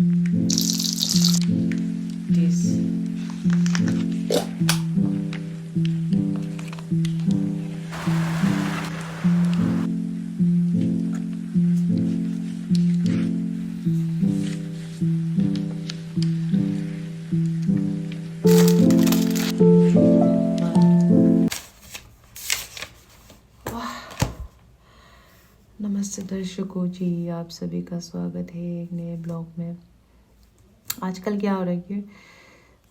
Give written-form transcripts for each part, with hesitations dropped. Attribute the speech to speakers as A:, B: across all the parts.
A: नमस्ते दर्शकों जी, आप सभी का स्वागत है एक नए ब्लॉग में। आजकल क्या हो रहा है कि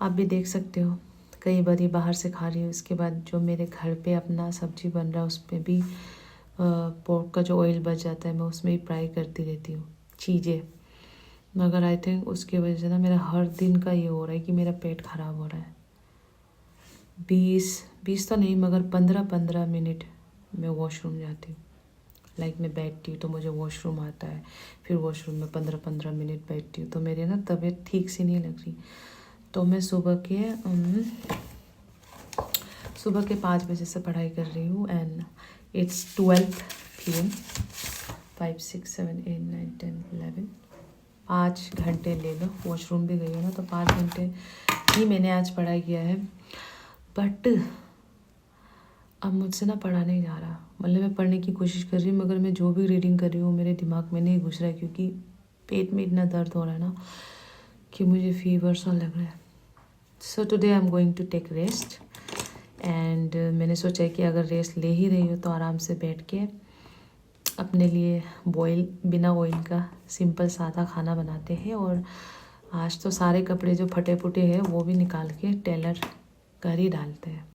A: आप भी देख सकते हो, कई बारी बाहर से खा रही हूँ, उसके बाद जो मेरे घर पे अपना सब्जी बन रहा है उस पर भी पोर्क का जो ऑयल बच जाता है मैं उसमें ही फ्राई करती रहती हूँ चीज़ें। मगर आई थिंक उसकी वजह से ना मेरा हर दिन का ये हो रहा है कि मेरा पेट ख़राब हो रहा है। 20 तो नहीं मगर 15-15 मिनट मैं वॉशरूम जाती हूँ। मैं बैठती हूँ तो मुझे वॉशरूम आता है, फिर वॉशरूम में 15-15 मिनट बैठती हूँ, तो मेरी ना तबीयत ठीक से नहीं लग रही। तो मैं सुबह के 5 बजे से पढ़ाई कर रही हूँ एंड इट्स 12 PM। 5 6 7 8 9 10 11 5 घंटे ले लो, वॉशरूम भी गई हो ना तो 5 घंटे ही मैंने आज पढ़ाई किया है। बट अब मुझसे ना पढ़ा नहीं जा रहा। मतलब मैं पढ़ने की कोशिश कर रही हूँ मगर मैं जो भी रीडिंग कर रही हूँ मेरे दिमाग में नहीं घुस रहा है, क्योंकि पेट में इतना दर्द हो रहा है ना कि मुझे फीवर सा लग रहा है। So today I am going to take rest and मैंने सोचा है कि अगर रेस्ट ले ही रही हूँ तो आराम से बैठ के अपने लिए बॉयल बिना ऑयल का सिंपल सादा खाना बनाते हैं। और आज तो सारे कपड़े जो फटे फुटे हैं वो भी निकाल के टेलर कर ही डालते हैं।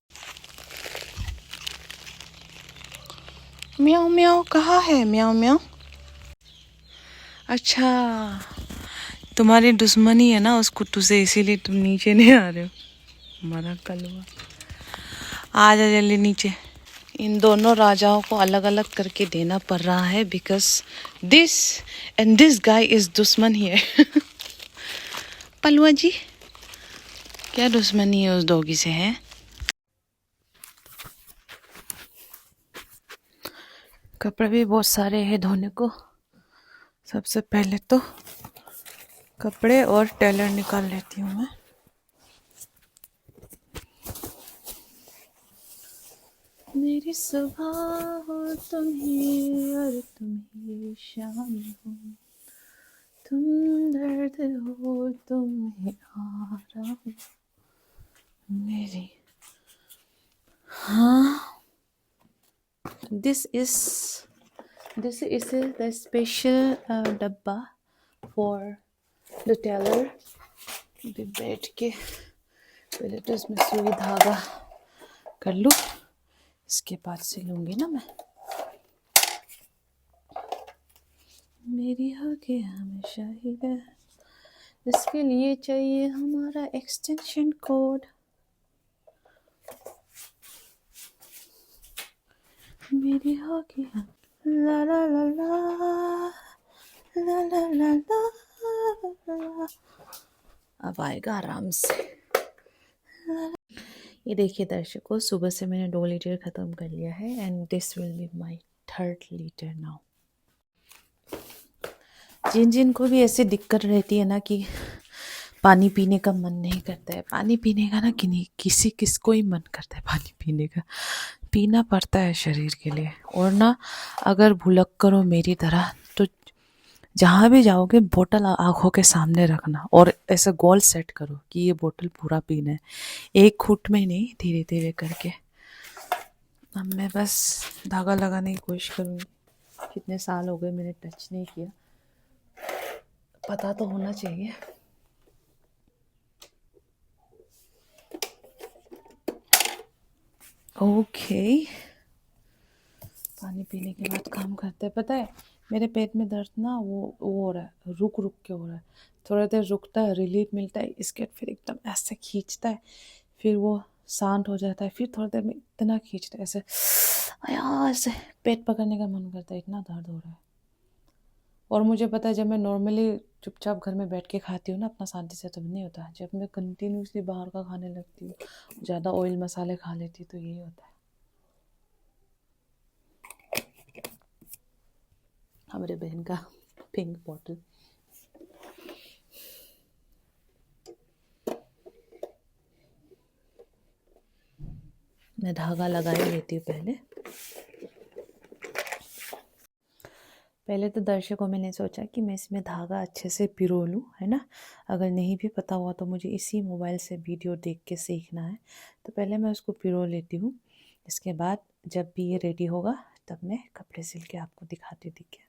B: म्याऊ म्याऊ कहाँ है म्याऊ म्याऊ? अच्छा, तुम्हारी दुश्मनी है ना उस कुत्तू से, इसीलिए तुम नीचे नहीं आ रहे हो। हमारा कलवा आ जा जल्दी नीचे। इन दोनों राजाओं को अलग अलग करके देना पड़ रहा है because this and this guy is दुश्मन ही है। पलवा जी, क्या दुश्मनी है उस डॉगी से है? कपड़े भी बहुत सारे हैं धोने को। सबसे पहले तो कपड़े और टेलर निकाल लेती हूँ मैं। मेरी सुबह हो तुम ही और तुम ही शाम हो, तुम दर्द हो तुम ही आराम मेरी। हाँ, दिस इज द स्पेशल डब्बा फॉर द टेलर। भी बैठ के पहले तो इसमें सुई धागा कर लूँ, इसके बाद सिलूंगी ना मैं। मेरी होगी हमेशा ही है, इसके लिए चाहिए हमारा एक्सटेंशन कोड। मेरी होगी ला ला ला ला ला ला ला ला। अब आएगा आराम से। ये देखिए दर्शकों, सुबह से मैंने 2 लीटर ख़त्म कर लिया है and this will be my 3rd litre now. जिन जिन को भी ऐसे दिक्कत रहती है ना कि पानी पीने का मन नहीं करता है, पानी पीने का ना कि नहीं, किसको ही मन करता है पानी पीने का, पीना पड़ता है शरीर के लिए। और ना अगर भुलक्कर हो मेरी तरह तो जहाँ भी जाओगे बोतल आँखों के सामने रखना और ऐसा गोल सेट करो कि ये बोतल पूरा पीना है, एक घूंट में नहीं, धीरे धीरे करके। अब मैं बस धागा लगाने की कोशिश करूँगी। कितने साल हो गए मैंने टच नहीं किया, पता तो होना चाहिए। ओके, पानी पीने के बाद काम करते हैं। पता है मेरे पेट में दर्द ना वो हो रहा है, रुक रुक के हो रहा है। थोड़ा देर रुकता है, रिलीफ मिलता है, इसके बाद फिर एकदम ऐसे खींचता है, फिर वो शांत हो जाता है, फिर थोड़ी देर में इतना खींचता है ऐसे, यार ऐसे पेट पकड़ने का मन करता है, इतना दर्द हो रहा है। और मुझे पता है जब मैं नॉर्मली चुपचाप घर में बैठ के खाती हूँ ना अपना शांति से, तब नहीं होता। जब मैं कंटिन्यूसली बाहर का खाने लगती हूँ, ज़्यादा ऑयल मसाले खा लेती हूँ, तो यही होता है। हमारे बहन का पिंक बॉटल, मैं धागा लगा ही लेती हूँ पहले। पहले तो दर्शकों मैंने सोचा कि मैं इसमें धागा अच्छे से पिरो लूँ, है ना। अगर नहीं भी पता हुआ तो मुझे इसी मोबाइल से वीडियो देख के सीखना है, तो पहले मैं उसको पिरो लेती हूँ। इसके बाद जब भी ये रेडी होगा तब मैं कपड़े सिल के आपको दिखाती थी। क्या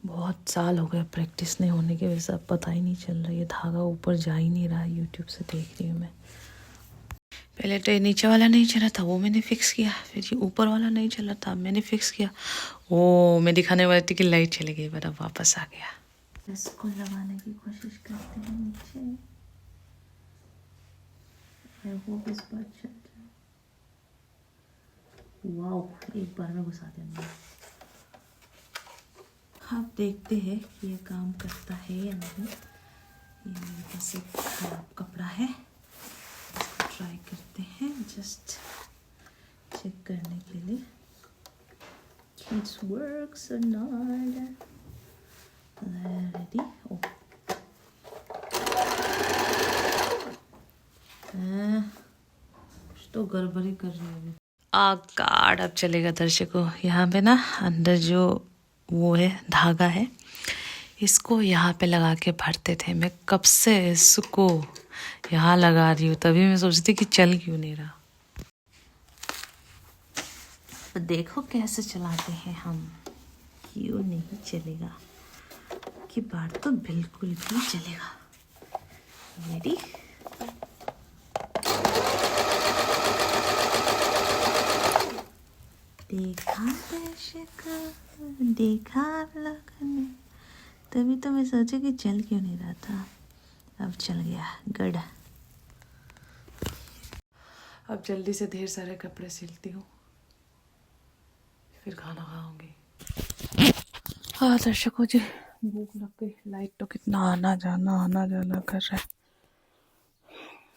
B: बहुत साल हो गए प्रैक्टिस नहीं होने की वजह से अब पता ही नहीं चल रहा, ये धागा ऊपर जा ही नहीं रहा। यूट्यूब से देख रही हूँ मैं। पहले तो ये नीचे वाला नहीं चला था, वो मैंने फिक्स किया। फिर ये ऊपर वाला नहीं चला था, मैंने फिक्स किया। ओ मैं दिखाने वाली थी कि लाइट चली गई, पर अब वापस आ गया। इसको लगाने की कोशिश करते हैं नीचे। वो इस बार चल जाए। वाह, एक बार में घुसा देंगे। अब देखते हैं कि ये काम करता है या नहीं। ये मेरे पास एक खराब कपड़ा है, इसको ट्राई करते हैं जस्ट चेक करने के लिए इट्स वर्क्स और नॉट। रेडी। ओ कुछ तो गड़बड़ी कर रही है। कार्ड अब चलेगा दर्शकों। यहाँ पे ना अंदर जो वो है धागा है, इसको यहाँ पे लगा के भरते थे। मैं कब से इसको यहाँ लगा रही हूँ, तभी मैं सोचती कि चल क्यों नहीं रहा। तो देखो कैसे चलाते हैं हम, क्यों नहीं चलेगा। की बार तो बिल्कुल भी चलेगा। रेडी। देखा दर्शक, देखा लगने, तभी तो मैं सोचा कि चल क्यों नहीं रहा था। अब चल गया। गुड। अब जल्दी से ढेर सारे कपड़े सिलती हूँ, फिर खाना खाऊंगी। हाँ दर्शकों जी, भूख लग गई। लाइट तो कितना आना जाना कर रहा है।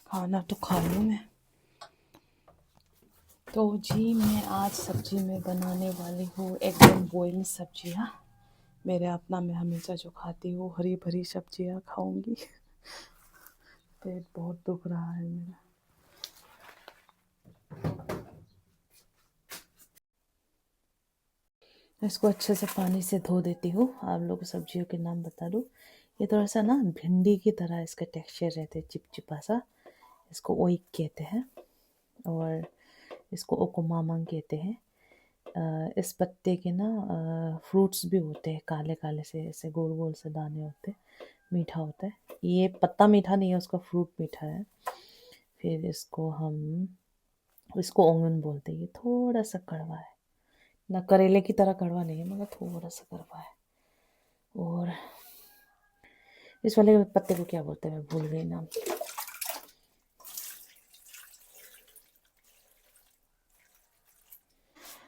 B: खाना तो खा लूँ मैं। तो जी मैं आज सब्जी में बनाने वाली हूँ एकदम बॉइल सब्जियाँ। मेरे अपना मैं हमेशा जो खाती हूँ हरी भरी सब्जियाँ खाऊंगी। पेट बहुत दुख रहा है मेरा। इसको अच्छे से पानी से धो देती हूँ। आप लोग सब्जियों के नाम बता दूँ। ये थोड़ा सा ना भिंडी की तरह इसका टेक्सचर रहता है, चिपचिपा सा। इसको ओइक कहते हैं और इसको ओकोमामंग कहते हैं। इस पत्ते के ना फ्रूट्स भी होते हैं, काले काले से ऐसे गोल गोल से दाने होते हैं, मीठा होता है। ये पत्ता मीठा नहीं है, उसका फ्रूट मीठा है। फिर इसको ओंगन बोलते हैं। ये थोड़ा सा कड़वा है, ना करेले की तरह कड़वा नहीं है, मगर थोड़ा सा कड़वा है। और इस वाले पत्ते को क्या बोलते हैं, मैं भूल गई नाम।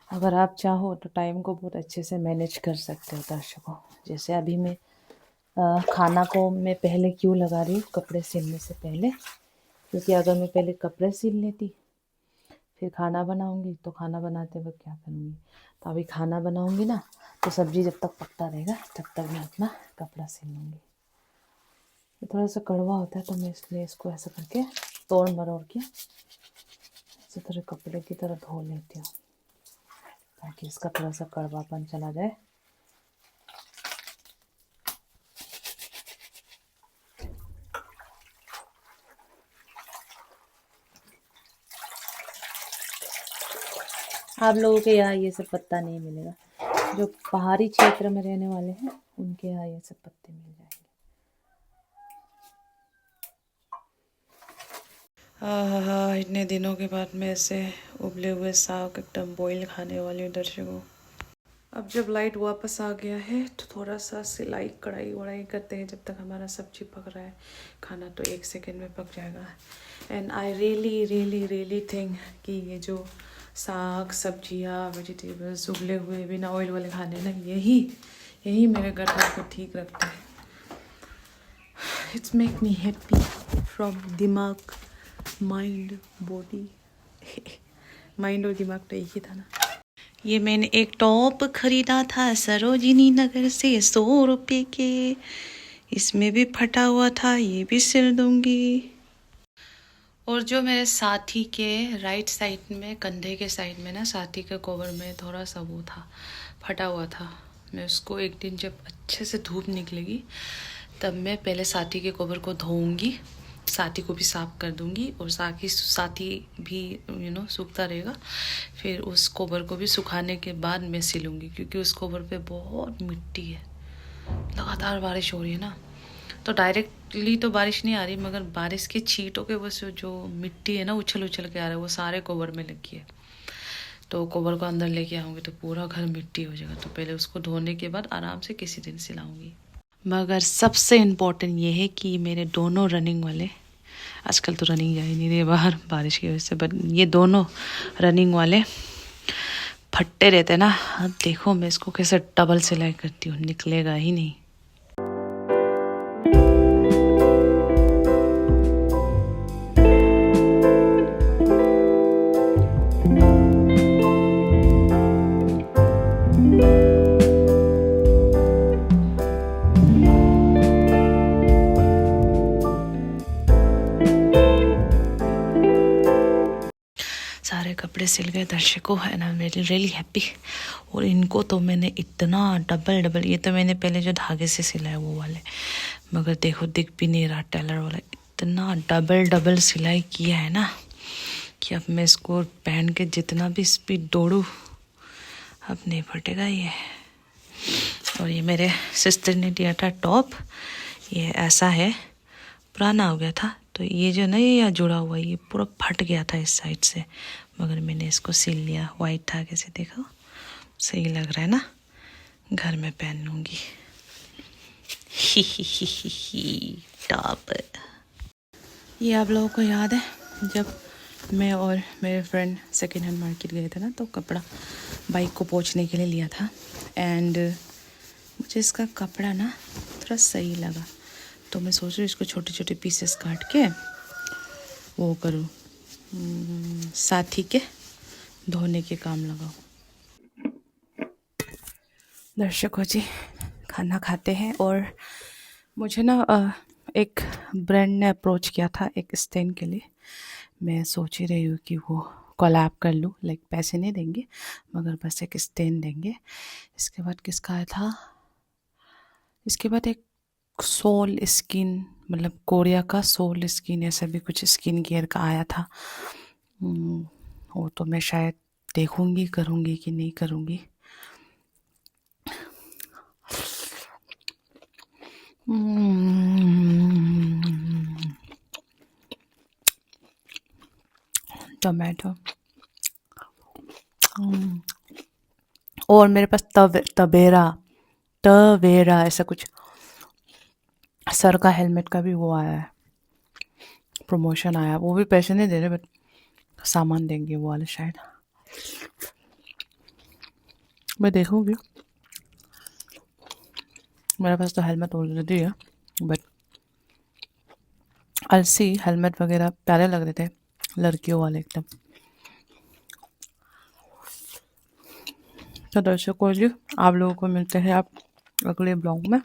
B: अगर आप चाहो तो टाइम को बहुत अच्छे से मैनेज कर सकते हो दर्शकों। जैसे अभी मैं खाना को मैं पहले क्यों लगा रही हूँ कपड़े सिलने से पहले, क्योंकि अगर मैं पहले कपड़े सिल लेती फिर खाना बनाऊंगी तो खाना बनाते वक्त क्या करूँगी। तो अभी खाना बनाऊंगी ना, तो सब्जी जब तक पकता रहेगा तब तक मैं अपना कपड़ा सिल लूँगी। ये थोड़ा सा कड़वा होता है तो मैं इसलिए इसको ऐसा करके तोड़ मरोड़ के इसी तरह कपड़े की तरह धो लेती हूँ, ताकि इसका थोड़ा सा कड़वापन चला जाए। आप लोगों के यहाँ ये सब पत्ता नहीं मिलेगा, जो पहाड़ी क्षेत्र में रहने वाले हैं उनके यहाँ ये सब पत्ते मिल जाएंगे। इतने दिनों के बाद मैं ऐसे उबले हुए साग एकदम बॉईल खाने वाली हूँ दर्शकों। अब जब लाइट वापस आ गया है तो थोड़ा सा सिलाई कढ़ाई वढ़ाई करते हैं जब तक हमारा सब्जी पक रहा है। खाना तो 1 सेकेंड में पक जाएगा। एंड आई रियली थिंक कि ये जो साग सब्जियाँ वेजिटेबल्स उबले हुए बिना ऑयल वाले खाने ना, यही मेरे गला को ठीक रखता है। It's make me happy from दिमाग, माइंड, बॉडी। माइंड और दिमाग तो एक ही था ना। ये मैंने एक टॉप खरीदा था सरोजिनी नगर से 100 रुपये के। इसमें भी फटा हुआ था, ये भी सिल दूंगी।
A: और जो मेरे साथी के राइट साइड में, कंधे के साइड में ना, साथी के कवर में थोड़ा सा वो था, फटा हुआ था। मैं उसको एक दिन जब अच्छे से धूप निकलेगी तब मैं पहले साथी के कवर को धोऊंगी, साथी को भी साफ कर दूंगी, और साथी भी सूखता रहेगा। फिर उस कवर को भी सुखाने के बाद मैं सिलूंगी, क्योंकि उस कवर पे बहुत मिट्टी है। लगातार बारिश हो रही है ना, तो डायरेक्टली तो बारिश नहीं आ रही, मगर बारिश के छींटों के वजह से जो मिट्टी है ना, उछल उछल के आ रहा है, वो सारे कवर में लगी है। तो कवर को अंदर लेके आऊँगी तो पूरा घर मिट्टी हो जाएगा। तो पहले उसको धोने के बाद आराम से किसी दिन सिलाऊंगी। मगर सबसे इम्पोर्टेंट ये है कि मेरे दोनों रनिंग वाले, आजकल तो रनिंग जा ही नहीं रही बाहर बारिश की वजह से, बट ये दोनों रनिंग वाले फट्टे रहते हैं ना। अब देखो मैं इसको कैसे डबल सिलाई करती हूँ, निकलेगा ही नहीं। सारे कपड़े सिल गए दर्शकों, and I am really happy. और इनको तो मैंने इतना डबल, ये तो मैंने पहले जो धागे से सिलाया वो वाले, मगर देखो दिख भी नहीं रहा टेलर वाला, इतना डबल सिलाई किया है ना कि अब मैं इसको पहन के जितना भी स्पीड दौड़ूँ अब नहीं फटेगा ये। और ये मेरे सिस्टर ने दिया था टॉप, ये ऐसा है, पुराना हो गया था, तो ये जो ना ये यहाँ जुड़ा हुआ ये पूरा फट गया था इस साइड से, मगर मैंने इसको सिल लिया वाइट धागे से। देखो सही लग रहा है ना, घर में पहन लूँगी। ही टॉप। ये आप लोगों को याद है जब मैं और मेरे फ्रेंड सेकेंड हैंड मार्केट गए थे ना, तो कपड़ा बाइक को पोंछने के लिए लिया था, एंड मुझे इसका कपड़ा ना थोड़ा सही लगा, तो मैं सोच रही हूँ इसको छोटे छोटे पीसेस काट के वो करूँ, साथी के धोने के काम लगाऊँ। दर्शकों जी खाना खाते हैं, और मुझे ना एक ब्रांड ने अप्रोच किया था एक स्टैंड के लिए। मैं सोच ही रही हूँ कि वो कोलैब कर लूँ, लाइक पैसे नहीं देंगे मगर बस एक स्टैंड देंगे। इसके बाद किसका आया था, इसके बाद एक सोल स्किन, मतलब कोरिया का सोल स्किन ऐसा भी कुछ स्किन केयर का आया था। वो तो मैं शायद देखूंगी करूँगी कि नहीं करूँगी। टोमेटो। और मेरे पास तवेरा ऐसा कुछ सर का हेलमेट का भी वो आया है, प्रमोशन आया, वो भी पैसे नहीं दे रहे बट सामान देंगे वो वाले शायद, मैं देखूंगी। मेरे पास तो हेलमेट ऑलरेडी है, बट अलसी हेलमेट वगैरह प्यारे लग रहे थे लड़कियों वाले एकदम। तो दर्शकों जी आप लोगों को मिलते हैं आप अगले ब्लॉग में।